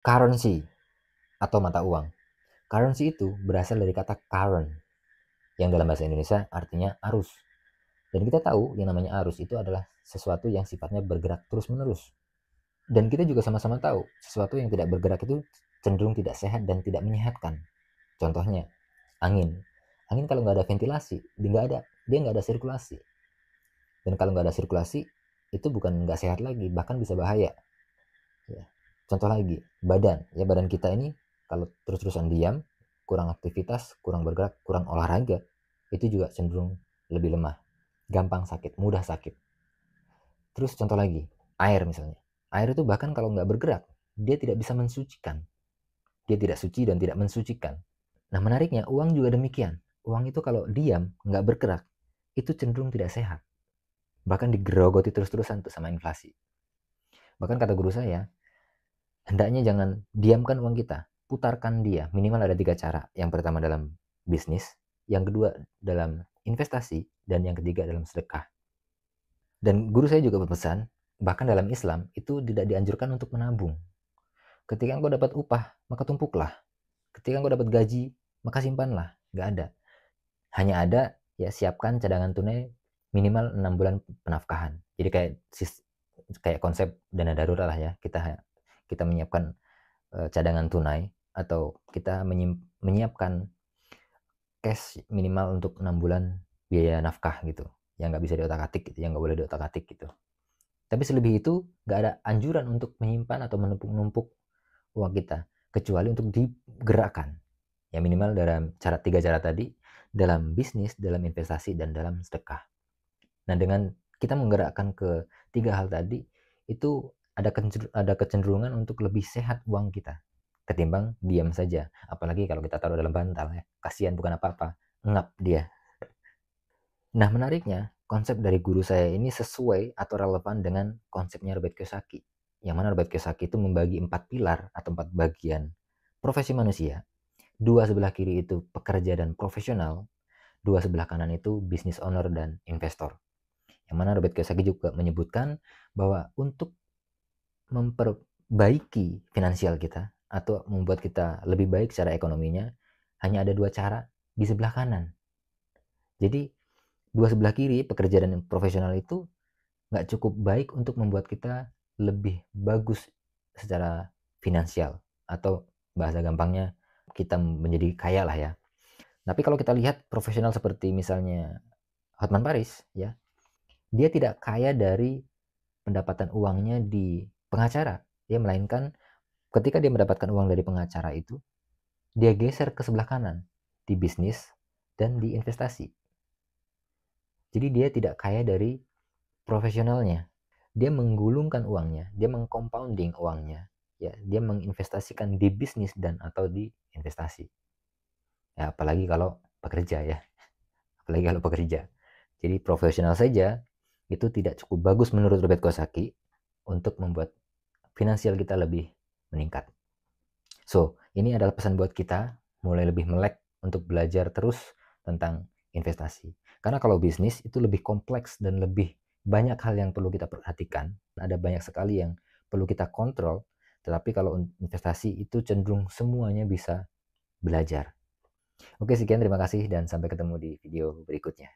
currency atau mata uang. Currency itu berasal dari kata current, yang dalam bahasa Indonesia artinya arus. Dan kita tahu yang namanya arus itu adalah sesuatu yang sifatnya bergerak terus-menerus. Dan kita juga sama-sama tahu, sesuatu yang tidak bergerak itu cenderung tidak sehat dan tidak menyehatkan. Contohnya, angin. Angin kalau nggak ada ventilasi, dia nggak ada sirkulasi. Dan kalau nggak ada sirkulasi, itu bukan nggak sehat lagi, bahkan bisa bahaya. Ya. Contoh lagi, badan kita ini kalau terus-terusan diam, kurang aktivitas, kurang bergerak, kurang olahraga, itu juga cenderung lebih lemah, gampang sakit, mudah sakit. Terus contoh lagi, air misalnya. Air itu bahkan kalau nggak bergerak, dia tidak bisa mensucikan. Dia tidak suci dan tidak mensucikan. Nah menariknya, uang juga demikian. Uang itu kalau diam, nggak bergerak, itu cenderung tidak sehat. Bahkan digerogoti terus-terusan tuh sama inflasi. Bahkan kata guru saya, hendaknya jangan diamkan uang kita, putarkan dia. Minimal ada 3 cara. Yang pertama dalam bisnis, yang kedua dalam investasi, dan yang ketiga dalam sedekah. Dan guru saya juga berpesan, bahkan dalam Islam itu tidak dianjurkan untuk menabung. Ketika engkau dapat upah, maka tumpuklah. Ketika engkau dapat gaji, maka simpanlah. Nggak ada. Hanya ada, ya siapkan cadangan tunai minimal 6 bulan penafkahan. Jadi kayak konsep dana darurat lah ya. Kita menyiapkan cadangan tunai atau kita menyiapkan cash minimal untuk 6 bulan biaya nafkah gitu. Yang nggak bisa diotak-atik gitu, yang nggak boleh diotak-atik gitu. Tapi selebih itu nggak ada anjuran untuk menyimpan atau menumpuk-numpuk uang kita, kecuali untuk digerakkan. Ya minimal dalam 3 cara tadi, dalam bisnis, dalam investasi, dan dalam sedekah. Nah dengan kita menggerakkan ke 3 hal tadi, itu ada kecenderungan untuk lebih sehat uang kita ketimbang diam saja. Apalagi kalau kita taruh dalam bantal ya, kasihan bukan apa-apa, ngap dia. Nah menariknya, konsep dari guru saya ini sesuai atau relevan dengan konsepnya Robert Kiyosaki. Yang mana Robert Kiyosaki itu membagi 4 pilar atau 4 bagian profesi manusia. 2 sebelah kiri itu pekerja dan profesional, 2 sebelah kanan itu business owner dan investor. Yang mana Robert Kiyosaki juga menyebutkan bahwa untuk memperbaiki finansial kita atau membuat kita lebih baik secara ekonominya, hanya ada 2 cara di sebelah kanan. Jadi 2 sebelah kiri, pekerja dan profesional itu nggak cukup baik untuk membuat kita lebih bagus secara finansial, atau bahasa gampangnya kita menjadi kaya lah ya. Tapi kalau kita lihat profesional seperti misalnya Hotman Paris ya, dia tidak kaya dari pendapatan uangnya di pengacara, ya melainkan ketika dia mendapatkan uang dari pengacara itu, dia geser ke sebelah kanan di bisnis dan di investasi. Jadi dia tidak kaya dari profesionalnya. Dia menggulungkan uangnya, dia mengcompounding uangnya, ya, dia menginvestasikan di bisnis dan atau di investasi. Ya, apalagi kalau pekerja ya, apalagi kalau pekerja. Jadi profesional saja itu tidak cukup bagus menurut Robert Kiyosaki untuk membuat finansial kita lebih meningkat. So, ini adalah pesan buat kita, mulai lebih melek untuk belajar terus tentang investasi. Karena kalau bisnis itu lebih kompleks dan lebih banyak hal yang perlu kita perhatikan. Ada banyak sekali yang perlu kita kontrol, tetapi kalau investasi itu cenderung semuanya bisa belajar. Oke, sekian, terima kasih dan sampai ketemu di video berikutnya.